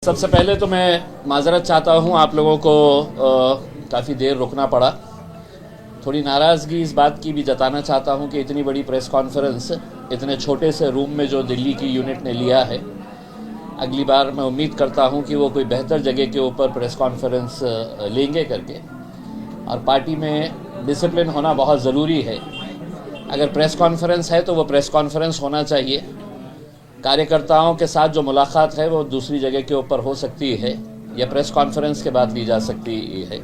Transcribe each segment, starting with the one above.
सबसे पहले तो मैं माज़रत चाहता हूँ, आप लोगों को काफ़ी देर रुकना पड़ा। थोड़ी नाराज़गी इस बात की भी जताना चाहता हूँ कि इतनी बड़ी प्रेस कॉन्फ्रेंस इतने छोटे से रूम में जो दिल्ली की यूनिट ने लिया है, अगली बार मैं उम्मीद करता हूँ कि वो कोई बेहतर जगह के ऊपर प्रेस कॉन्फ्रेंस लेंगे करके। और पार्टी में डिसिप्लिन होना बहुत ज़रूरी है। अगर प्रेस कॉन्फ्रेंस है तो वो प्रेस कॉन्फ्रेंस होना चाहिए। कार्यकर्ताओं के साथ जो मुलाकात है वो दूसरी जगह के ऊपर हो सकती है या प्रेस कॉन्फ्रेंस के बाद ली जा सकती है।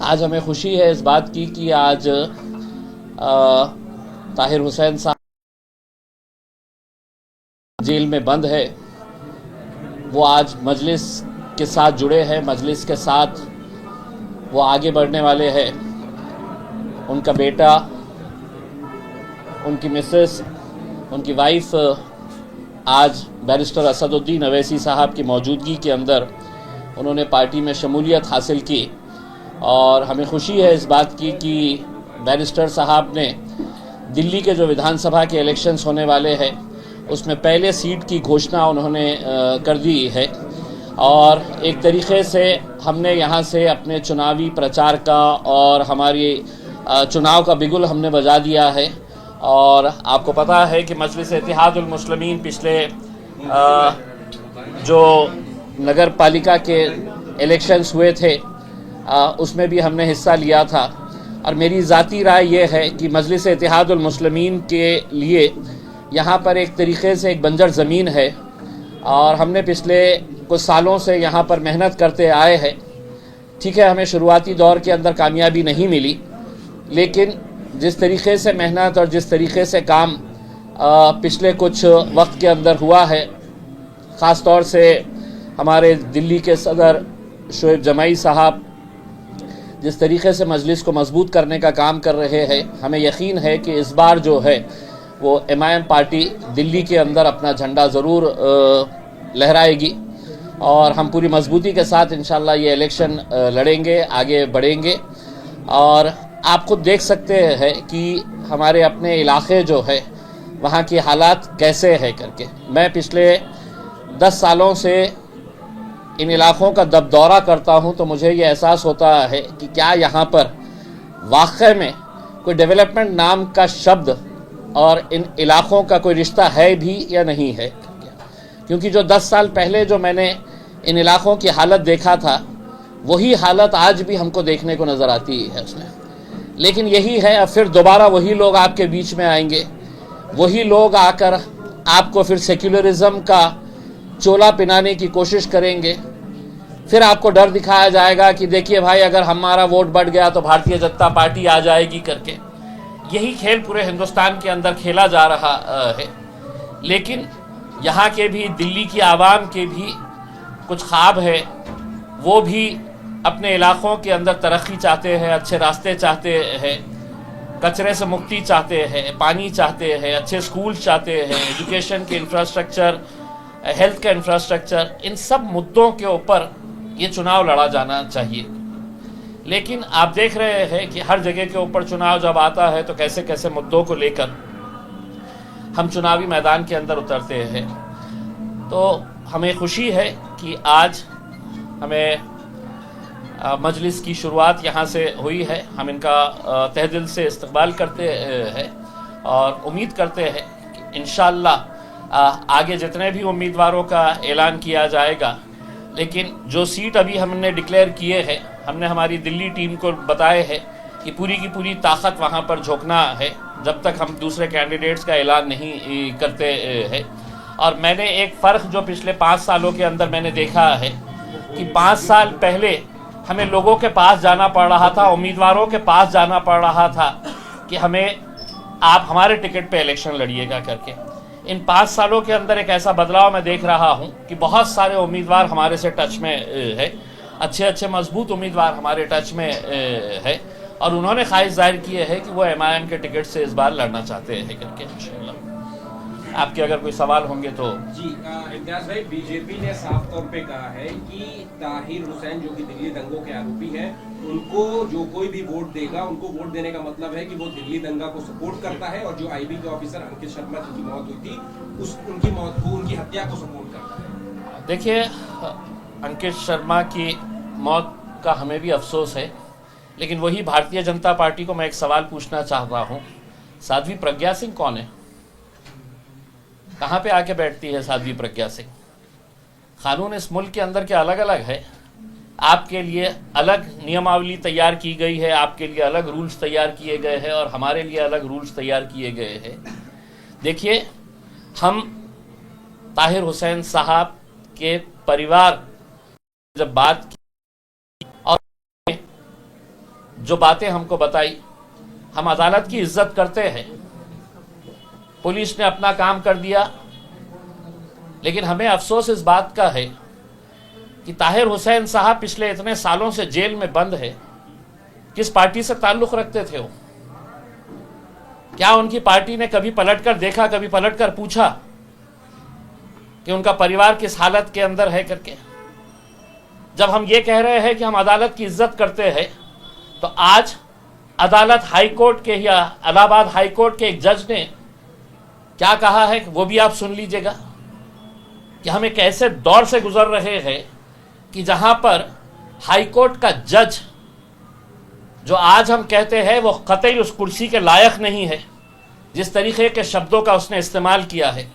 आज हमें खुशी है इस बात की कि आज ताहिर हुसैन साहब जेल में बंद है, वो आज मजलिस के साथ जुड़े हैं, मजलिस के साथ वो आगे बढ़ने वाले हैं। उनका बेटा, उनकी मिसेस, उनकी वाइफ आज बैरिस्टर असदुद्दीन अवैसी साहब की मौजूदगी के अंदर उन्होंने पार्टी में शमूलियत हासिल की। और हमें खुशी है इस बात की कि बैरिस्टर साहब ने दिल्ली के जो विधानसभा के इलेक्शंस होने वाले हैं उसमें पहले सीट की घोषणा उन्होंने कर दी है। और एक तरीक़े से हमने यहाँ से अपने चुनावी प्रचार का और हमारी चुनाव का बिगुल हमने बजा दिया है। और आपको पता है कि मजलिस इत्तेहादुल मुस्लिमीन पिछले जो नगर पालिका के इलेक्शंस हुए थे उसमें भी हमने हिस्सा लिया था। और मेरी ज़ाती राय ये है कि मजलिस इत्तेहादुल मुस्लिमीन के लिए यहाँ पर एक तरीक़े से एक बंजर ज़मीन है और हमने पिछले कुछ सालों से यहाँ पर मेहनत करते आए हैं। ठीक है, हमें शुरुआती दौर के अंदर कामयाबी नहीं मिली, लेकिन जिस तरीक़े से मेहनत और जिस तरीक़े से काम पिछले कुछ वक्त के अंदर हुआ है, ख़ास तौर से हमारे दिल्ली के सदर शोएब जमाई साहब जिस तरीक़े से मजलिस को मजबूत करने का काम कर रहे हैं, हमें यकीन है कि इस बार जो है वो एमआईएम पार्टी दिल्ली के अंदर अपना झंडा ज़रूर लहराएगी और हम पूरी मजबूती के साथ इंशाल्लाह ये इलेक्शन लड़ेंगे, आगे बढ़ेंगे। और आप खुद देख सकते हैं कि हमारे अपने इलाके जो है वहाँ की हालात कैसे है करके। मैं पिछले 10 सालों से इन इलाक़ों का दब दौरा करता हूँ तो मुझे ये एहसास होता है कि क्या यहाँ पर वाक़ई में कोई डेवलपमेंट नाम का शब्द और इन इलाक़ों का कोई रिश्ता है भी या नहीं है। क्योंकि जो 10 साल पहले जो मैंने इन इलाक़ों की हालत देखा था वही हालत आज भी हमको देखने को नज़र आती है उसमें। लेकिन यही है, अब फिर दोबारा वही लोग आपके बीच में आएंगे, वही लोग आकर आपको फिर सेक्युलरिज्म का चोला पिनाने की कोशिश करेंगे। फिर आपको डर दिखाया जाएगा कि देखिए भाई, अगर हमारा वोट बढ़ गया तो भारतीय जनता पार्टी आ जाएगी करके। यही खेल पूरे हिंदुस्तान के अंदर खेला जा रहा है। लेकिन यहाँ के भी, दिल्ली की आवाम के भी कुछ ख्वाब है, वो भी अपने इलाक़ों के अंदर तरक्की चाहते हैं, अच्छे रास्ते चाहते हैं, कचरे से मुक्ति चाहते हैं, पानी चाहते हैं, अच्छे स्कूल चाहते हैं, एजुकेशन के इंफ्रास्ट्रक्चर, हेल्थ का इंफ्रास्ट्रक्चर, इन सब मुद्दों के ऊपर ये चुनाव लड़ा जाना चाहिए। लेकिन आप देख रहे हैं कि हर जगह के ऊपर चुनाव जब आता है तो कैसे कैसे मुद्दों को लेकर हम चुनावी मैदान के अंदर उतरते हैं। तो हमें खुशी है कि आज हमें मजलिस की शुरुआत यहाँ से हुई है। हम इनका तहे दिल से इस्तकबाल करते हैं और उम्मीद करते हैं कि इंशाअल्लाह आगे जितने भी उम्मीदवारों का ऐलान किया जाएगा, लेकिन जो सीट अभी हमने डिक्लेयर किए हैं, हमने हमारी दिल्ली टीम को बताए हैं कि पूरी की पूरी ताकत वहाँ पर झोंकना है जब तक हम दूसरे कैंडिडेट्स का ऐलान नहीं करते हैं। और मैंने एक फ़र्क जो पिछले 5 सालों के अंदर मैंने देखा है कि 5 साल पहले हमें लोगों के पास जाना पड़ रहा था, उम्मीदवारों के पास जाना पड़ रहा था कि हमें आप हमारे टिकट पे इलेक्शन लड़िएगा करके। इन 5 सालों के अंदर एक ऐसा बदलाव मैं देख रहा हूं कि बहुत सारे उम्मीदवार हमारे से टच में है, अच्छे अच्छे मजबूत उम्मीदवार हमारे टच में है और उन्होंने ख्वाहिश जाहिर की है कि वो एमआईएम के टिकट से इस बार लड़ना चाहते हैं करके। इंशाअल्लाह आपके अगर कोई सवाल होंगे तो। जी इम्तियाज भाई, बीजेपी ने साफ तौर पे कहा है कि ताहिर हुसैन जो कि दिल्ली दंगों के आरोपी हैं, उनको जो कोई भी वोट देगा, उनको वोट देने का मतलब है कि वो दिल्ली दंगा को सपोर्ट करता है और जो आईबी के ऑफिसर अंकित शर्मा जिनकी मौत हुई थी उनकी मौत को, उनकी हत्या को सपोर्ट करता है। देखिए, अंकित शर्मा की मौत का हमें भी अफसोस है, लेकिन वही भारतीय जनता पार्टी को मैं एक सवाल पूछना चाह रहा हूँ, साध्वी प्रज्ञा सिंह कौन है? कहाँ पे आके बैठती है साध्वी प्रज्ञा सिंह? कानून इस मुल्क के अंदर के अलग अलग है, आपके लिए अलग नियमावली तैयार की गई है, आपके लिए अलग रूल्स तैयार किए गए हैं और हमारे लिए अलग रूल्स तैयार किए गए हैं। देखिए, हम ताहिर हुसैन साहब के परिवार जब बात की और जो बातें हमको बताई, हम अदालत की इज्जत करते हैं, पुलिस ने अपना काम कर दिया, लेकिन हमें अफसोस इस बात का है कि ताहिर हुसैन साहब पिछले इतने सालों से जेल में बंद है। किस पार्टी से ताल्लुक रखते थे वो? क्या उनकी पार्टी ने कभी पलटकर देखा, कभी पलटकर पूछा कि उनका परिवार किस हालत के अंदर है करके? जब हम ये कह रहे हैं कि हम अदालत की इज्जत करते हैं, तो आज अदालत हाई कोर्ट के या इलाहाबाद हाई कोर्ट के एक जज ने क्या कहा है वो भी आप सुन लीजिएगा कि हम एक ऐसे दौर से गुजर रहे हैं कि जहां पर हाई कोर्ट का जज, जो आज हम कहते हैं वो कतई उस कुर्सी के लायक नहीं है, जिस तरीके के शब्दों का उसने इस्तेमाल किया है,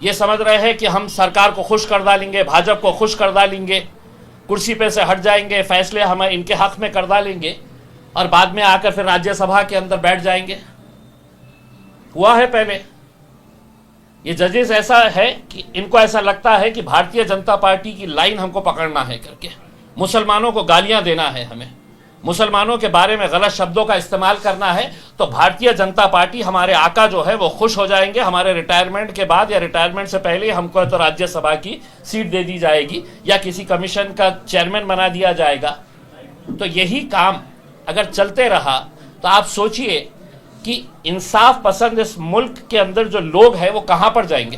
ये समझ रहे हैं कि हम सरकार को खुश कर डालेंगे, भाजपा को खुश कर डालेंगे, कुर्सी पे से हट जाएंगे, फैसले हम इनके हक में कर डालेंगे और बाद में आकर फिर राज्यसभा के अंदर बैठ जाएंगे। हुआ है पहले। ये जजेस ऐसा है कि इनको ऐसा लगता है कि भारतीय जनता पार्टी की लाइन हमको पकड़ना है करके, मुसलमानों को गालियां देना है, हमें मुसलमानों के बारे में गलत शब्दों का इस्तेमाल करना है, तो भारतीय जनता पार्टी, हमारे आका जो है वो खुश हो जाएंगे, हमारे रिटायरमेंट के बाद या रिटायरमेंट से पहले हमको तो राज्यसभा की सीट दे दी जाएगी या किसी कमीशन का चेयरमैन बना दिया जाएगा। तो यही काम अगर चलते रहा तो आप सोचिए कि इंसाफ पसंद इस मुल्क के अंदर जो लोग हैं वो कहां पर जाएंगे।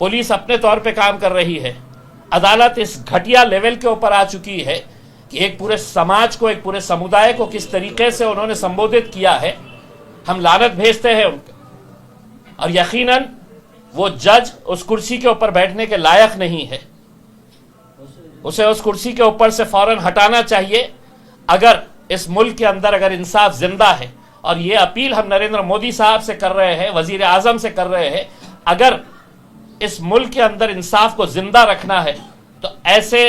पुलिस अपने तौर पे काम कर रही है, अदालत इस घटिया लेवल के ऊपर आ चुकी है कि एक पूरे समाज को, एक पूरे समुदाय को किस तरीके से उन्होंने संबोधित किया है, हम लानत भेजते हैं उनके। और यकीनन वो जज उस कुर्सी के ऊपर बैठने के लायक नहीं है, उसे उस कुर्सी के ऊपर से फौरन हटाना चाहिए। अगर इस मुल्क के अंदर अगर इंसाफ जिंदा है, और ये अपील हम नरेंद्र मोदी साहब से कर रहे हैं, वजीर आजम से कर रहे हैं, अगर इस मुल्क के अंदर इंसाफ को जिंदा रखना है तो ऐसे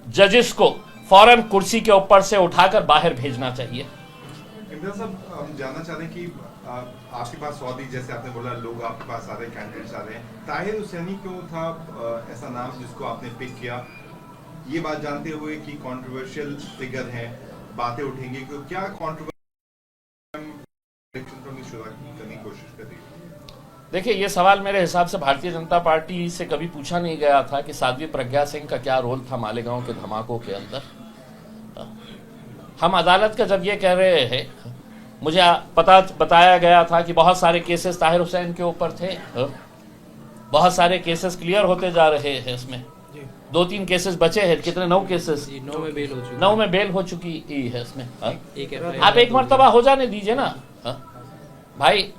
जजेस को फौरन कुर्सी के ऊपर से उठाकर बाहर भेजना चाहिए। इमरान साहब, हम जानना चाहते हैं कि आपके पास सऊदी, जैसे आपने बोला, लोग आपके पास आ रहे हैं, कैंडिडेट्स आ रहे हैं, ताहिर हुसैनी क्यों था ऐसा नाम जिसको आपने पिक किया? ये बात जानते हुए कि कंट्रोवर्शियल फिगर है, बातें उठेंगी, क्या कंट्रोवर्शियल करने की कोशिश कर रही है? देखिए, ये सवाल मेरे हिसाब से भारतीय जनता पार्टी से कभी पूछा नहीं गया था कि साध्वी प्रज्ञा सिंह का क्या रोल था मालेगांव के धमाकों के अंदर। हम अदालत का जब ये कह रहे हैं, मुझे बताया गया था कि बहुत सारे केसेस ताहिर हुसैन के ऊपर थे, बहुत सारे केसेस क्लियर होते जा रहे हैं, इसमें 2-3 केसेस बचे हैं। कितने? 9 केसेस, 9 में बेल हो चुकी, 9 में बेल हो चुकी है इसमें। एक आप एक मरतबा हो जाने दीजिए ना भाई।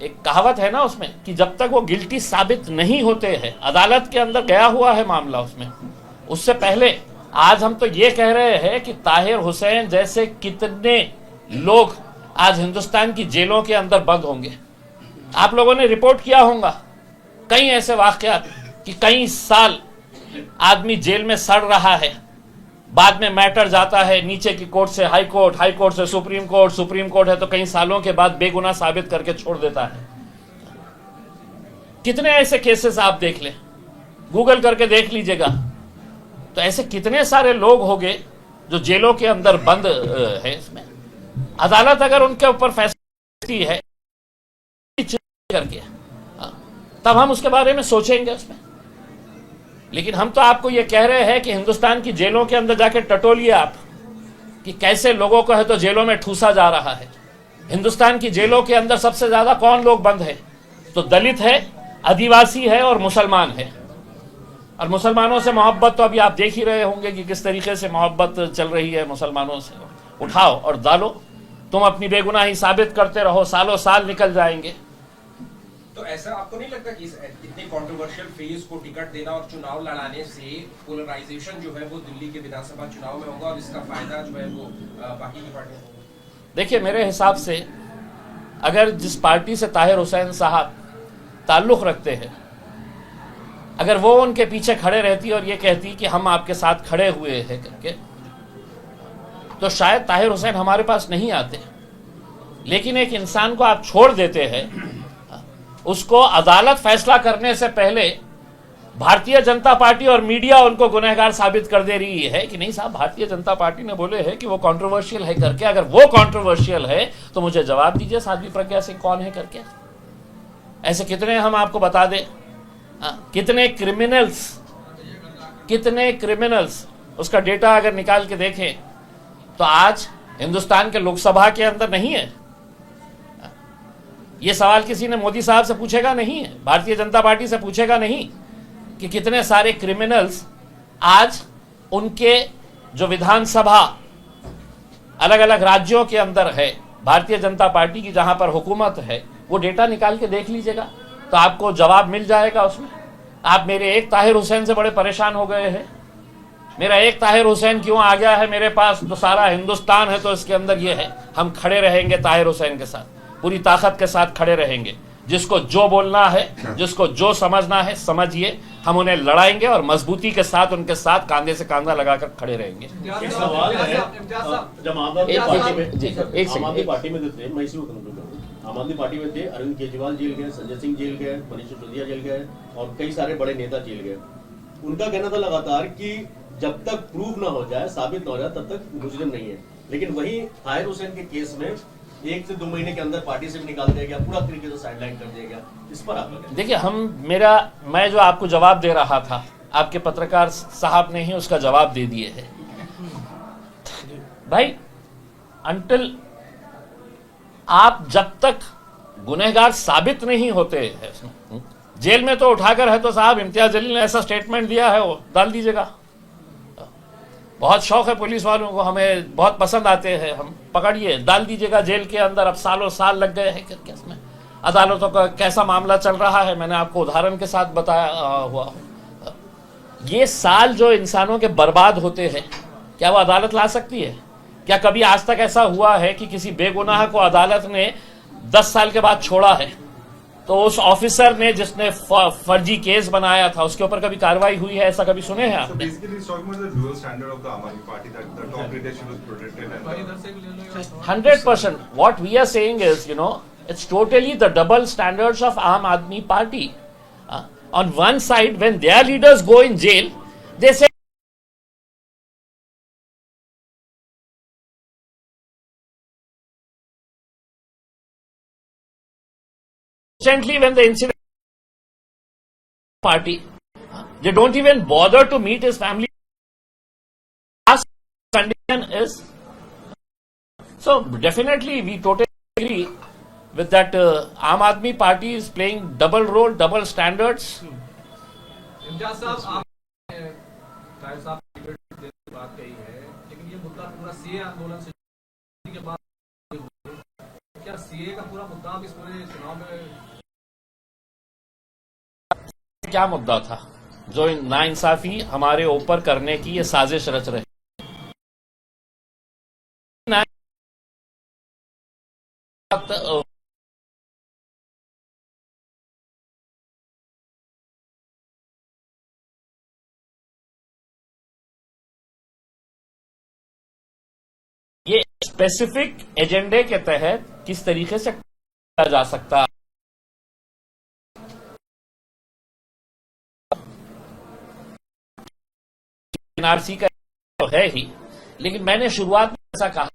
एक कहावत है ना उसमें कि जब तक वो गिल्टी साबित नहीं होते हैं, अदालत के अंदर गया हुआ है मामला उसमें, उससे पहले आज हम तो ये कह रहे हैं कि ताहिर हुसैन जैसे कितने लोग आज हिंदुस्तान की जेलों के अंदर बंद होंगे। आप लोगों ने रिपोर्ट किया होगा कई ऐसे वाकयात कि कई साल आदमी जेल में सड़ रहा है, बाद में मैटर जाता है नीचे की कोर्ट से हाई कोर्ट, हाई कोर्ट से सुप्रीम कोर्ट, सुप्रीम कोर्ट है तो कई सालों के बाद बेगुनाह साबित करके छोड़ देता है। कितने ऐसे केसेस आप देख लें, गूगल करके देख लीजिएगा, तो ऐसे कितने सारे लोग होंगे जो जेलों के अंदर बंद है। इसमें अदालत अगर उनके ऊपर फैसला है करके, तब हम उसके बारे में सोचेंगे उसमें। लेकिन हम तो आपको ये कह रहे हैं कि हिंदुस्तान की जेलों के अंदर जाके टटोलिए आप कि कैसे लोगों को है तो जेलों में ठूसा जा रहा है। हिंदुस्तान की जेलों के अंदर सबसे ज्यादा कौन लोग बंद है? तो दलित है, आदिवासी है और मुसलमान है। और मुसलमानों से मोहब्बत तो अभी आप देख ही रहे होंगे कि किस तरीके से मोहब्बत चल रही है मुसलमानों से। उठाओ और डालो, तुम अपनी बेगुनाही साबित करते रहो, सालों साल निकल जाएंगे। तो ऐसा आपको नहीं लगता कि इस इतने कंट्रोवर्शियल फेज को टिकट देना और चुनाव लड़ाने से पोलराइजेशन जो है वो दिल्ली के विधानसभा चुनाव में होगा और इसका फायदा जो है वो बाकी की पार्टियों को होगा? देखिए, मेरे हिसाब से अगर जिस पार्टी से ताहिर हुसैन साहब ताल्लुक़ रखते हैं, अगर वो उनके पीछे खड़े रहती और ये कहती कि हम आपके साथ खड़े हुए हैं करके, तो शायद ताहिर हुसैन हमारे पास नहीं आते। लेकिन एक इंसान को आप छोड़ देते हैं, उसको अदालत फैसला करने से पहले भारतीय जनता पार्टी और मीडिया उनको गुनहगार साबित कर दे रही है कि नहीं साहब, भारतीय जनता पार्टी ने बोले है कि वो कंट्रोवर्शियल है करके। अगर वो कंट्रोवर्शियल है तो मुझे जवाब दीजिए साध्वी प्रज्ञा सिंह कौन है करके। ऐसे कितने हम आपको बता दें, कितने क्रिमिनल्स उसका डेटा अगर निकाल के देखें तो आज हिंदुस्तान के लोकसभा के अंदर नहीं है। ये सवाल किसी ने मोदी साहब से पूछेगा नहीं है, भारतीय जनता पार्टी से पूछेगा नहीं कि कितने सारे क्रिमिनल्स आज उनके जो विधानसभा अलग अलग राज्यों के अंदर है, भारतीय जनता पार्टी की जहां पर हुकूमत है, वो डेटा निकाल के देख लीजिएगा तो आपको जवाब मिल जाएगा उसमें। आप मेरे एक ताहिर हुसैन से बड़े परेशान हो गए हैं। मेरा एक ताहिर हुसैन क्यों आ गया है मेरे पास, तो सारा हिंदुस्तान है, तो इसके अंदर ये है, हम खड़े रहेंगे ताहिर हुसैन के साथ, पूरी ताकत के साथ खड़े रहेंगे। जिसको जो बोलना है, जिसको जो समझना है समझिए, हम उन्हें लड़ाएंगे और मजबूती के साथ उनके साथ कांधे से कांधा लगाकर खड़े रहेंगे। एक सवाल है, जब आम आदमी पार्टी में थे, मैं इसी वक्त आम आदमी पार्टी में थे, अरविंद केजरीवाल जेल गए, संजय सिंह जेल गए, मनीष सिसोदिया जेल गए और कई सारे बड़े नेता जेल गए। उनका कहना था लगातार कि जब तक प्रूव ना हो जाए, साबित ना हो जाए, तब तक मुजरिम नहीं है। लेकिन वही ताहिर हुसैन के केस में 1 से 2 महीने के अंदर पार्टी से भी निकाल दिया गया, पूरा तरीके से साइडलाइन कर दिया गया। इस पर आप देखिए, मैं जो आपको जवाब दे रहा था, आपके पत्रकार साहब ने ही उसका जवाब दे दिए है। भाई, अंटिल आप जब तक गुनहगार साबित नहीं होते हैं, जेल में तो उठाकर है तो साहब इम्तियाज जलील ने ऐसा स्टेटमेंट दिया है, वो डाल दीजिएगा। बहुत शौक है पुलिस वालों को, हमें बहुत पसंद आते हैं, हम पकड़िए, डाल दीजिएगा जेल के अंदर। अब सालों साल लग गए हैं करके इसमें। अदालतों का कैसा मामला चल रहा है मैंने आपको उदाहरण के साथ बताया हुआ। ये साल जो इंसानों के बर्बाद होते हैं, क्या वो अदालत ला सकती है? क्या कभी आज तक ऐसा हुआ है कि किसी बेगुनाह को अदालत ने 10 साल के बाद छोड़ा है? तो उस ऑफिसर ने जिसने फर्जी केस बनाया था उसके ऊपर कभी कार्रवाई हुई है, ऐसा कभी सुने हैं आपने? 100%. What we are saying is, it's totally the double standards of Aam Aadmi Party. On one side, when their leaders go in jail, they say recently when the incident party, they don't even bother to meet his family. Last condition is, so definitely we totally agree with that. Aam Aadmi Party is playing double role, double standards. Imtiaz साहब, आपने ताहिर साहब की बात कही है, लेकिन ये मुद्दा पूरा सीए आंदोलन से के बाद, क्या सीए का पूरा मुद्दा इस पूरे चुनाव में क्या मुद्दा था जो नाइंसाफी हमारे ऊपर करने की ये साजिश रच रहे? ये स्पेसिफिक एजेंडे के तहत किस तरीके से किया जा सकता है? एनआरसी का तो है ही, लेकिन मैंने शुरुआत में ऐसा कहा,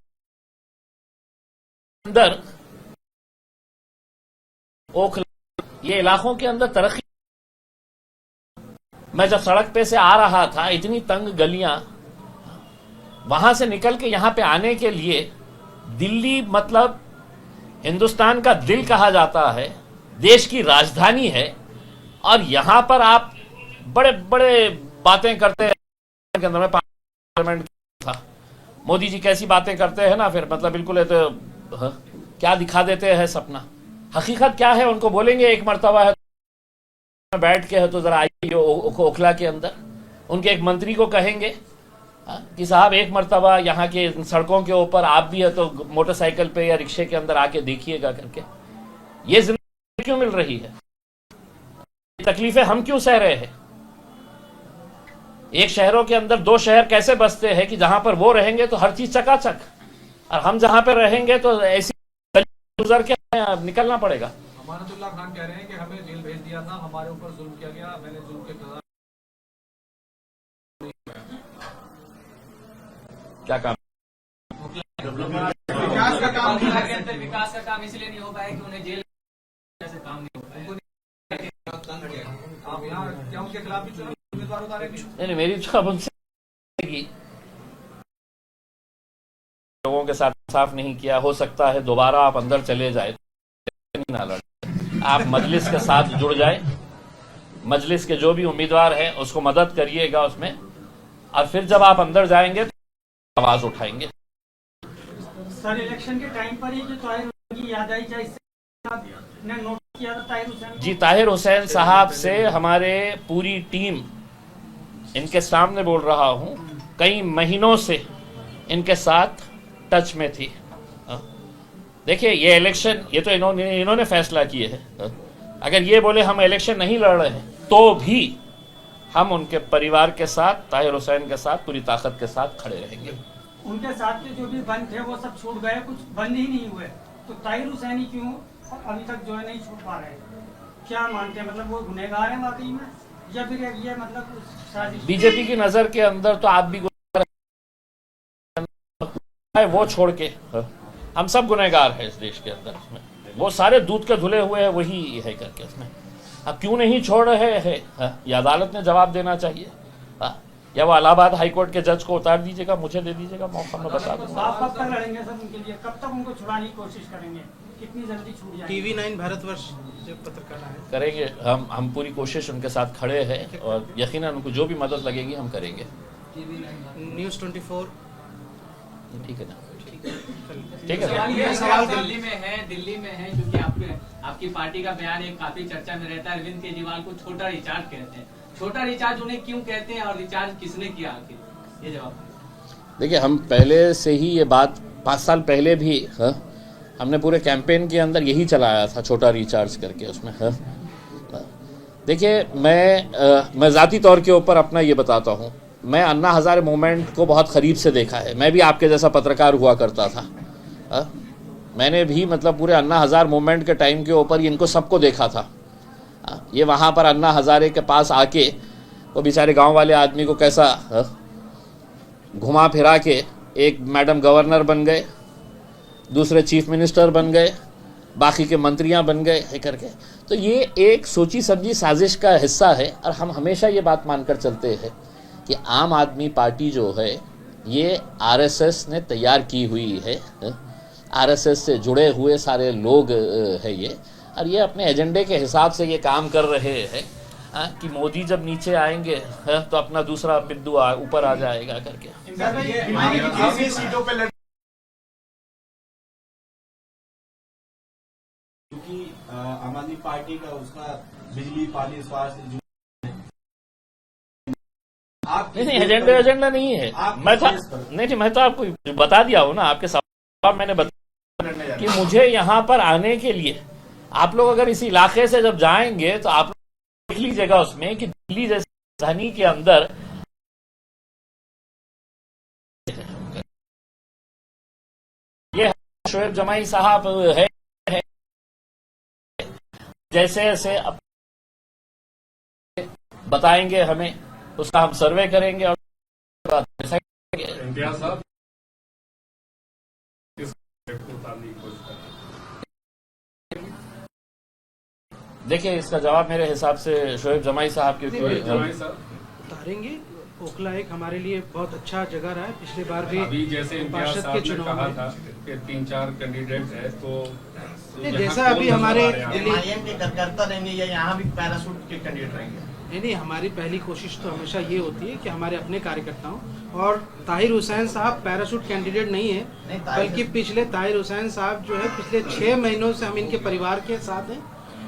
अंदर ओखला ये इलाकों के अंदर तरक्की। मैं जब सड़क पे से आ रहा था, इतनी तंग गलियां, वहां से निकल के यहां पे आने के लिए, दिल्ली मतलब हिंदुस्तान का दिल कहा जाता है, देश की राजधानी है, और यहां पर आप बड़े बड़े बातें करते हैं के अंदर में पार्लियामेंट था। मोदी जी कैसी बातें करते हैं ना, फिर मतलब बिल्कुल तो क्या दिखा देते हैं सपना। हकीकत क्या है उनको बोलेंगे, एक मर्तबा है बैठ के है तो जरा आइए ओखला के अंदर, उनके एक मंत्री को कहेंगे कि साहब एक मर्तबा यहाँ के सड़कों के ऊपर आप भी है तो मोटरसाइकिल पे या रिक्शे के अंदर आके देखिएगा करके। ये जिंदगी क्यों मिल रही है, तकलीफें हम क्यों सह रहे हैं? एक शहरों के अंदर दो शहर कैसे बसते हैं कि जहां पर वो रहेंगे तो हर चीज चकाचक, और हम जहां पर रहेंगे तो ऐसी गुजर के निकलना पड़ेगा। अमानतुल्लाह खान कह रहे हैं कि हमें जेल भेज दिया था, हमारे ऊपर जुल्म किया गया, मैंने जुल्म के खिलाफ क्या काम? विकास का काम इसलिए नहीं हो पाया कि उन्हें जेल से काम नहीं हो पाया। आप यहाँ क्या उनके खिलाफ भी चुनाव उम्मीदवार उतारेंगे? नहीं, मेरी तो अब उनसे लोगों के साथ साफ नहीं किया, हो सकता है दोबारा आप अंदर चले जाए, ना लड़े, आप मजलिस के साथ जुड़ जाए, मजलिस के जो भी उम्मीदवार है उसको मदद करिएगा उसमें, और फिर जब आप अंदर जाएंगे तो आवाज उठाएंगे। सर इलेक्शन के टाइम पर ही जो ताहिर हुसैन की याद आई जाए, ने नोट किया था ताहिर हुसैन जी, ताहिर हुसैन साहब से हमारे पूरी टीम, इनके सामने बोल रहा हूं, कई महीनों से इनके साथ टच में थी। देखिए ये इलेक्शन, ये तो इन्होंने फैसला किए है। अगर ये बोले हम इलेक्शन नहीं लड़ रहे हैं तो भी हम उनके परिवार के साथ, ताहिर हुसैन के साथ पूरी ताकत के साथ खड़े रहेंगे। उनके साथ के जो भी बंद थे वो सब छूट गए, कुछ बंद ही नहीं हुए, तो ताहिर हुसैन ही क्यों अभी तक जो है नहीं छूट पा रहे? क्या मानते हैं, मतलब वो गुनहगार है वाकई में, या फिर ये मतलब साजिश? बीजेपी की नजर के अंदर तो आप भी वो छोड़ के हम सब गुनहगार हैं इस देश के अंदर, उसमें वो सारे दूध के धुले हुए हैं वही है करके, उसमें अब क्यों नहीं छोड़ रहे हैं ये अदालत ने जवाब देना चाहिए। या वो इलाहाबाद हाईकोर्ट के जज को उतार दीजिएगा, मुझे दे दीजिएगा मौका, मैं बता दूंगा। आप कब तक लड़ेंगे सर उनके लिए, कब तक उनको छुड़ाने की कोशिश करेंगे, कितनी जल्दी छूट जाए? TV9 भारतवर्ष जो पत्रकार है करेंगे हम पूरी कोशिश उनके साथ खड़े हैं, और यकीनन उनको जो भी मदद लगेगी हम करेंगे। News 24 ठीक है ना, ठीक है। सवाल दिल्ली में है क्योंकि आपकी पार्टी का बयान एक काफी चर्चा में रहता है, अरविंद केजरीवाल को छोटा रिचार्ज कहते हैं, छोटा रिचार्ज उन्हें क्यों कहते हैं और रिचार्ज किसने किया आखिर, ये जवाब। देखिए हम पहले से ही ये बात 5 साल पहले भी हमने पूरे कैंपेन के अंदर यही चलाया था, छोटा रिचार्ज करके उसमें। देखिए मैं ज़ाती तौर के ऊपर अपना ये बताता हूँ, मैं अन्ना हज़ारे मूवमेंट को बहुत करीब से देखा है, मैं भी आपके जैसा पत्रकार हुआ करता था। मैंने भी मतलब पूरे अन्ना हज़ारे मूवमेंट के टाइम के ऊपर इनको सबको देखा था। ये वहाँ पर अन्ना हज़ारे के पास आके वो बेचारे गांव वाले आदमी को कैसा घुमा फिरा के एक मैडम गवर्नर बन गए, दूसरे चीफ मिनिस्टर बन गए, बाकी के मंत्रियां बन गए है करके। तो ये एक सोची समझी साजिश का हिस्सा है, और हम हमेशा ये बात मानकर चलते हैं कि आम आदमी पार्टी जो है ये आरएसएस ने तैयार की हुई है, आरएसएस से जुड़े हुए सारे लोग है ये, और ये अपने एजेंडे के हिसाब से ये काम कर रहे हैं कि मोदी जब नीचे आएंगे तो अपना दूसरा बिंदु ऊपर आ जाएगा करके। सीटों पे क्योंकि आम आदमी पार्टी का उसका बिजली पानी स्वास्थ्य नहीं एजेंडा नहीं है। मैं तो आपको बता दिया हूँ ना, आपके सवाल मैंने बताया कि मुझे यहाँ पर आने के लिए आप लोग अगर इस इलाके से जब जाएंगे तो आप लोग देख लीजिएगा उसमें कि दिल्ली जैसी राजधानी के अंदर ये शोएब जमाई साहब है, जैसे जैसे बताएंगे हमें उसका हम सर्वे करेंगे और देखिए इसका जवाब मेरे हिसाब से शोएब जमाई साहब के उतारेंगे। ओखला एक हमारे लिए बहुत अच्छा जगह रहा है, पिछले बार भी अभी जैसे पार्षद के चुनाव कहा में था कि 3-4 कैंडिडेट है, तो जैसा अभी हमारे दिल्ली के कार्यकर्ता रहेंगे या यहाँ भी पैराशूट के कैंडिडेट रहेंगे। नहीं, हमारी पहली कोशिश तो हमेशा ये होती है कि हमारे अपने कार्यकर्ताओं, और ताहिर हुसैन साहब पैराशूट कैंडिडेट नहीं है, बल्कि पिछले ताहिर हुसैन साहब जो है पिछले 6 महीनों से हम इनके परिवार के साथ हैं,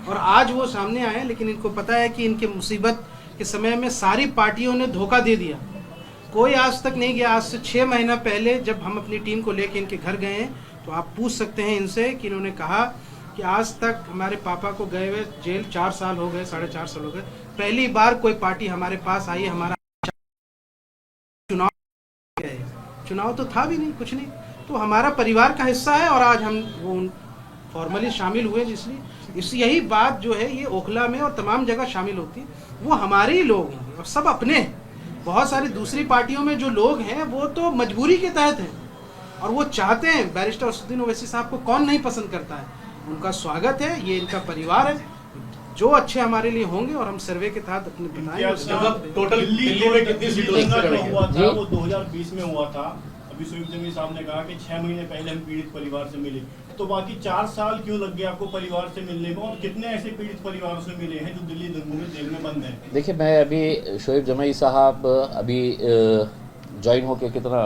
और आज वो सामने आए, लेकिन इनको पता है कि इनके मुसीबत के समय में सारी पार्टियों ने धोखा दे दिया। कोई आज तक नहीं गया। आज से 6 महीना पहले जब हम अपनी टीम को लेकर इनके घर गए हैं, तो आप पूछ सकते हैं इनसे कि इन्होंने कहा कि आज तक हमारे पापा को गए हुए जेल 4 साल हो गए, 4.5 साल हो गए, पहली बार कोई पार्टी हमारे पास आई है। हमारा चुनाव तो था भी नहीं, कुछ नहीं, तो हमारा परिवार का हिस्सा है, और आज हम वो फॉर्मली शामिल हुए, इसलिए यही बात जो है ये ओखला में और तमाम जगह शामिल होती है, वो हमारे ही लोग हैं और सब अपने हैं। बहुत सारी दूसरी पार्टियों में जो लोग हैं वो तो मजबूरी के तहत हैं, और वो चाहते हैं, बैरिस्टर असदुद्दीन ओवैसी साहब को कौन नहीं पसंद करता है, उनका स्वागत है, ये इनका परिवार है, जो अच्छे हमारे लिए होंगे, और हम सर्वे के तहत अपने बताएंगे। टोटल दिल्ली में कितनी सीटों का हुआ था, वो 2020 में हुआ था। अभी शोएब जमील साहब ने कहा कि 6 महीने पहले हम पीड़ित परिवार से मिले, तो बाकी 4 साल क्यों लग गए आपको परिवार से मिलने में, और कितने ऐसे पीड़ित परिवारों से मिले हैं जो दिल्ली दंगों में जेल में बंद हैं? देखिए, मैं अभी शोएब जमील साहब अभी ज्वाइन होके कितना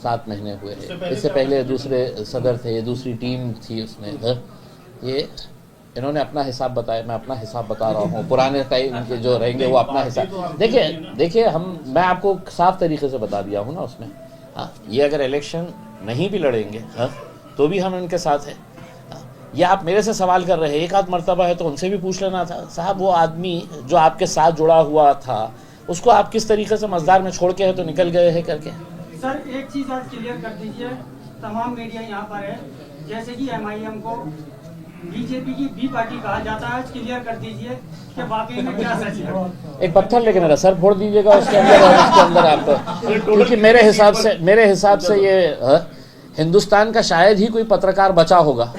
7 महीने हुए हैं। इससे पहले दूसरे सदर थे, दूसरी टीम थी उसमें। ये इन्होंने अपना हिसाब बताया, मैं अपना हिसाब बता रहा हूँ। पुराने टाइम के जो रहेंगे वो अपना हिसाब देखिए मैं आपको साफ तरीके से बता दिया हूँ ना उसमें। हाँ, ये अगर इलेक्शन नहीं भी लड़ेंगे तो भी हम इनके साथ हैं। ये आप मेरे से सवाल कर रहे हैं, एक आध मर्तबा है तो उनसे भी पूछ लेना था। साहब, वो आदमी जो आपके साथ जुड़ा हुआ था उसको आप किस तरीके से मजदार में छोड़ के है तो निकल गए हैं करके। सर, एक चीज़ आज क्लियर कर दीजिए, तमाम मीडिया यहाँ पर है, जैसे कि MIM को बीजेपी की बी पार्टी कहा जाता है, आज क्लियर कर दीजिए कि वाकई में क्या सच है। एक पत्थर लेके मेरा सर फोड़ दीजिएगा उसके अंदर और उसके अंदर आप, क्योंकि मेरे हिसाब से ये हिंदुस्तान का शायद ही कोई पत्रकार बचा होगा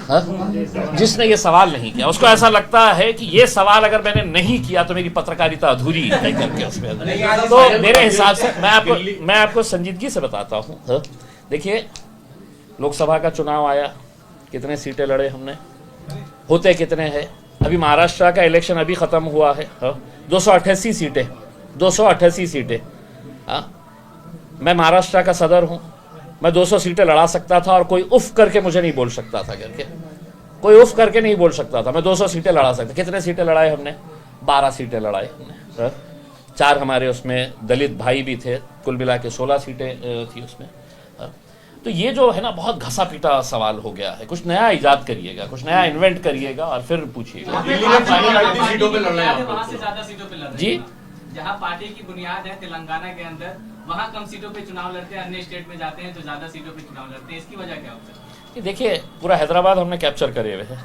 जिसने ये सवाल नहीं किया। उसको ऐसा लगता है कि ये सवाल अगर मैंने नहीं किया तो मेरी पत्रकारिता अधूरी है करके उसमें। तो मेरे हिसाब से मैं आपको संजीदगी से बताता हूँ। देखिए, लोकसभा का चुनाव आया, कितने सीटें लड़े हमने, होते कितने हैं। अभी महाराष्ट्र का इलेक्शन अभी खत्म हुआ है, 288 सीटें, 288 सीटें। मैं महाराष्ट्र का सदर हूँ, मैं 200 सीटें लड़ा सकता था और कोई उफ करके मुझे नहीं बोल सकता था करके, कोई उफ करके नहीं बोल सकता था। मैं 200 सीटें लड़ा सकता। कितने सीटें लड़ाए हमने? 12 सीटें लड़ाए हमने। 4 हमारे उसमें दलित भाई भी थे, कुल मिला के 16 सीटें थी उसमें। तो ये जो है ना, बहुत घसा पीटा सवाल हो गया है। कुछ नया इजाद करिएगा, कुछ नया इन्वेंट करिएगा और फिर पूछिएगा। जी, जहाँ पार्टी की बुनियाद है तेलंगाना के अंदर, वहाँ कम सीटों पे चुनाव लड़ते हैं, अन्य स्टेट में जाते हैं तो ज्यादा सीटों पे चुनाव लड़ते हैं, इसकी वजह क्या हो सकती है? देखिए, पूरा हैदराबाद हमने कैप्चर करे हुए हैं,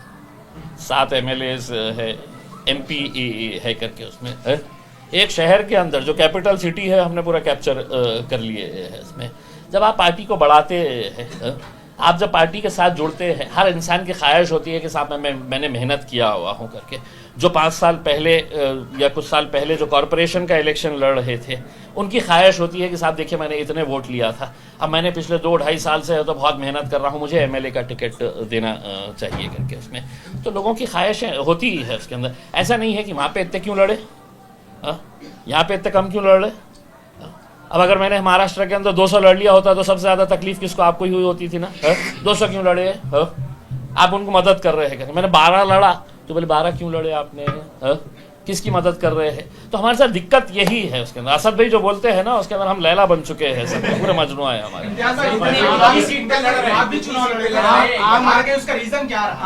7 MLAs है, MP है करके उसमें है। एक शहर के अंदर जो कैपिटल सिटी है हमने पूरा कैप्चर कर लिए है इसमें। जब आप पार्टी को बढ़ाते हैं, आप जब पार्टी के साथ जुड़ते हैं, हर इंसान की ख्वाहिश होती है कि साहब मैंने मेहनत किया हुआ हूँ करके। जो 5 साल पहले या कुछ साल पहले जो कॉरपोरेशन का इलेक्शन लड़ रहे थे, उनकी ख्वाहिश होती है कि साहब देखिए मैंने इतने वोट लिया था, अब मैंने पिछले 2-2.5 साल से तो बहुत मेहनत कर रहा हूँ, मुझे MLA का टिकट देना चाहिए करके उसमें। तो लोगों की ख्वाहिशें होती ही है उसके अंदर। ऐसा नहीं है कि वहाँ पे इतने क्यों लड़े, यहाँ पे इतने कम क्यों लड़ रहे। अब अगर मैंने महाराष्ट्र के अंदर 200 लड़ लिया होता तो सबसे ज़्यादा तकलीफ किसको? आपको ही हुई होती थी ना। 200 क्यों लड़े? आप उनको मदद कर रहे हैं। मैंने 12 लड़ा तो बोले 12 क्यों लड़े आपने? किसकी मदद कर रहे हैं? तो हमारे साथ दिक्कत यही है उसके अंदर। असद भाई जो बोलते हैं ना, उसके अंदर हम लैला बन चुके हैं, सब पूरे मजनुआ है हमारे।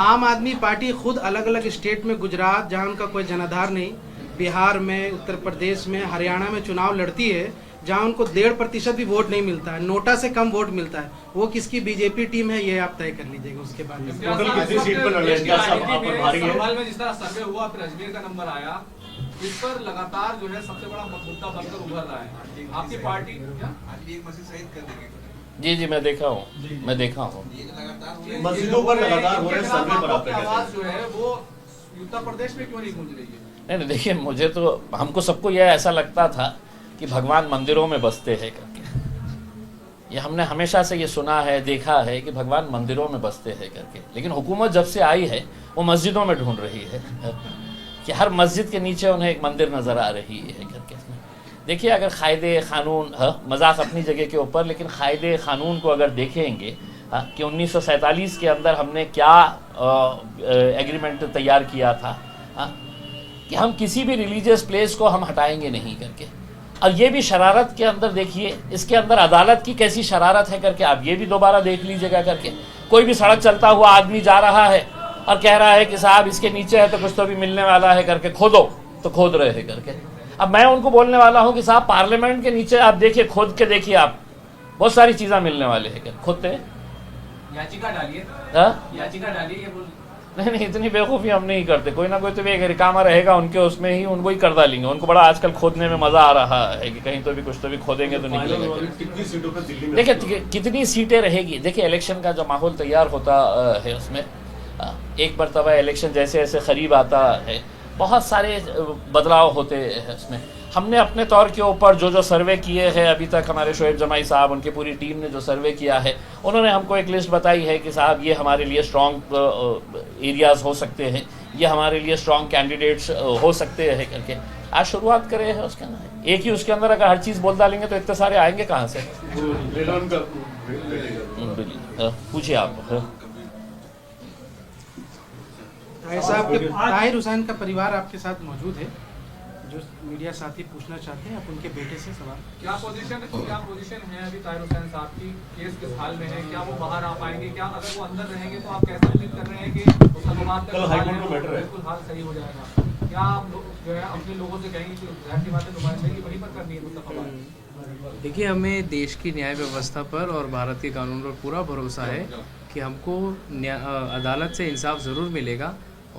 आम आदमी पार्टी खुद अलग अलग स्टेट में, गुजरात जहाँ उनका कोई जनाधार नहीं, बिहार में, उत्तर प्रदेश में, हरियाणा में चुनाव लड़ती है, जहां उनको 1.5% भी वोट नहीं मिलता है, नोटा से कम वोट मिलता है। वो किसकी बीजेपी टीम है ये आप तय कर लीजिएगा उसके बाद। टोटल कितनी सीट पर लड़ रहे हैं? में जिस तरह सर्वे हुआ, फिर अजमेर का नंबर आया, इस पर लगातार जो है सबसे बड़ा मुद्दा बनकर उभर रहा है आपकी पार्टी। जी, मैं देखा हूँ, मस्जिदों पर लगातार हो रहे सर्वे पर आपका आवाज जो है वो उत्तर प्रदेश में क्यों नहीं गूंज रही है? नहीं, देखिए, मुझे तो, हमको सबको यह ऐसा लगता था कि भगवान मंदिरों में बसते हैं करके। ये हमने हमेशा से ये सुना है, देखा है कि भगवान मंदिरों में बसते हैं करके। लेकिन हुकूमत जब से आई है वो मस्जिदों में ढूंढ रही है। कि हर मस्जिद के नीचे उन्हें एक मंदिर नज़र आ रही है करके। देखिए, अगर कायदे क़ानून, मजाक अपनी जगह के ऊपर, लेकिन कायदे क़ानून को अगर देखेंगे कि 1947 के अंदर हमने क्या एग्रीमेंट तैयार किया था कि हम किसी भी रिलीजियस प्लेस को हम हटाएंगे नहीं करके। और ये भी शरारत के अंदर देखिए, इसके अंदर अदालत की कैसी शरारत है करके आप ये भी दोबारा देख लीजिएगा करके। कोई भी सड़क चलता हुआ आदमी जा रहा है और कह रहा है कि साहब इसके नीचे है तो कुछ तो भी मिलने वाला है करके, खोदो, तो खोद रहे हैं करके। अब मैं उनको बोलने वाला हूँ कि साहब पार्लियामेंट के नीचे आप देखिए, खोद के देखिए, आप बहुत सारी चीज़ें मिलने वाले हैं, खोदते हैं। याचिका डालिए, याचिका डालिए, ये बोल नहीं, इतनी बेवकूफ़ी हम नहीं करते। कोई ना कोई तो एक रिकामा रहेगा उनके, उसमें ही उनको ही कर डालेंगे। उनको बड़ा आजकल खोदने में मज़ा आ रहा है कि कहीं तो भी कुछ तो भी खोदेंगे तो निकलेगा। कितनी सीटों पर दिल्ली में, देखिए कितनी सीटें रहेगी। देखिए, इलेक्शन का जो माहौल तैयार होता है उसमें एक मरतबा इलेक्शन जैसे जैसे करीब आता है बहुत सारे बदलाव होते हैं उसमें। हमने अपने तौर के ऊपर जो सर्वे किए हैं अभी तक, हमारे शोएब जमाई साहब, उनकी पूरी टीम ने जो सर्वे किया है, उन्होंने हमको एक लिस्ट बताई है कि साहब ये हमारे लिए स्ट्रॉन्ग एरियाज़ हो सकते हैं, ये हमारे लिए स्ट्रॉन्ग कैंडिडेट्स हो सकते हैं करके। आज शुरुआत करें है उसके अंदर, एक ही उसके अंदर अगर हर चीज़ बोल डालेंगे तो इतने सारे आएंगे कहाँ से? पूछिए आप। ताहिर हुसैन का परिवार आपके साथ मौजूद है, जो मीडिया साथी पूछना चाहते हैं, आप उनके बेटे से सवाल। क्या पोजीशन है अभी ताहिर हुसैन साहब की? केस किस हाल में है? क्या वो बाहर आ पाएंगे? क्या अगर वो अंदर रहेंगे तो आप कैसे उम्मीद कर रहे हैं कि बिल्कुल हाल सही हो जाएगा? क्या आप जो है अपने लोगों से कहेंगे कि जाहिर सी बात है नुमाइंदगी वहीं पर करनी है मुस्तफा? देखिए, हमें देश की न्याय व्यवस्था पर और भारत के कानून पर पूरा भरोसा है कि हमको अदालत से इंसाफ ज़रूर मिलेगा।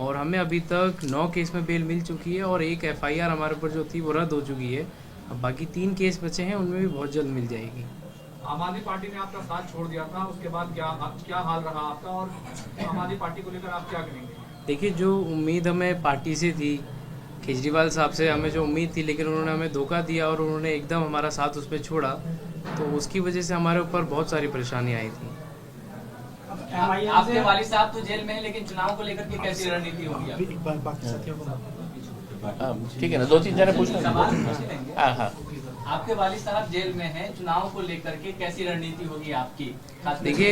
और हमें अभी तक 9 केस में बेल मिल चुकी है और एक FIR हमारे ऊपर जो थी वो रद्द हो चुकी है। अब बाकी 3 केस बचे हैं, उनमें भी बहुत जल्द मिल जाएगी। आम आदमी पार्टी ने आपका साथ छोड़ दिया था, उसके बाद क्या हाल रहा आपका, और आम आदमी पार्टी को लेकर आप क्या करेंगे? देखिए, जो उम्मीद हमें पार्टी से थी, केजरीवाल साहब से हमें जो उम्मीद थी, लेकिन उन्होंने हमें धोखा दिया और उन्होंने एकदम हमारा साथ उस पर छोड़ा, तो उसकी वजह से हमारे ऊपर बहुत सारी परेशानी आई थी। आपके वालिद साहब तो जेल में हैं, लेकिन चुनाव को लेकर के कैसी रणनीति होगी? ठीक है ना, 2-3 जने पूछना। हाँ, आपके वालिद साहब जेल में हैं, चुनाव को लेकर के कैसी रणनीति होगी आपकी? देखिए,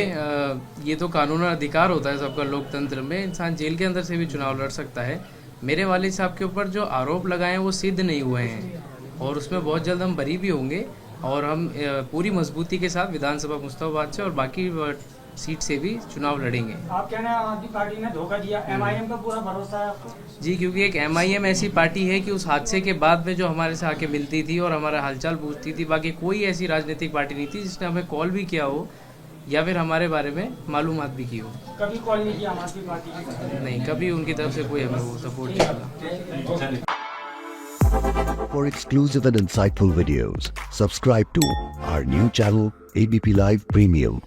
ये तो कानून और अधिकार होता है सबका लोकतंत्र में, इंसान जेल के अंदर से भी चुनाव लड़ सकता है। मेरे वालिद साहब के ऊपर जो आरोप लगाए हैं वो सिद्ध नहीं हुए हैं और उसमें बहुत जल्द हम बरी भी होंगे और हम पूरी मजबूती के साथ विधानसभा मुस्तफाबाद से और बाकी सीट से भी चुनाव लड़ेंगे। आप कहना है आम आदमी पार्टी ने धोखा दिया, MIM का पूरा भरोसा है आपको? जी, क्योंकि एक MIM ऐसी पार्टी है कि उस हादसे के बाद में जो हमारे से आके मिलती थी और हमारा हालचाल पूछती थी, बाकी कोई ऐसी राजनीतिक पार्टी नहीं थी जिसने हमें कॉल भी किया हो या फिर हमारे बारे में मालूमात भी की हो। कभी कॉल नहीं किया आम आदमी पार्टी की? नहीं, कभी उनकी तरफ से कोई हमें वो सपोर्ट नहीं मिला। For exclusive and insightful videos, subscribe to our new channel ABP Live Premium.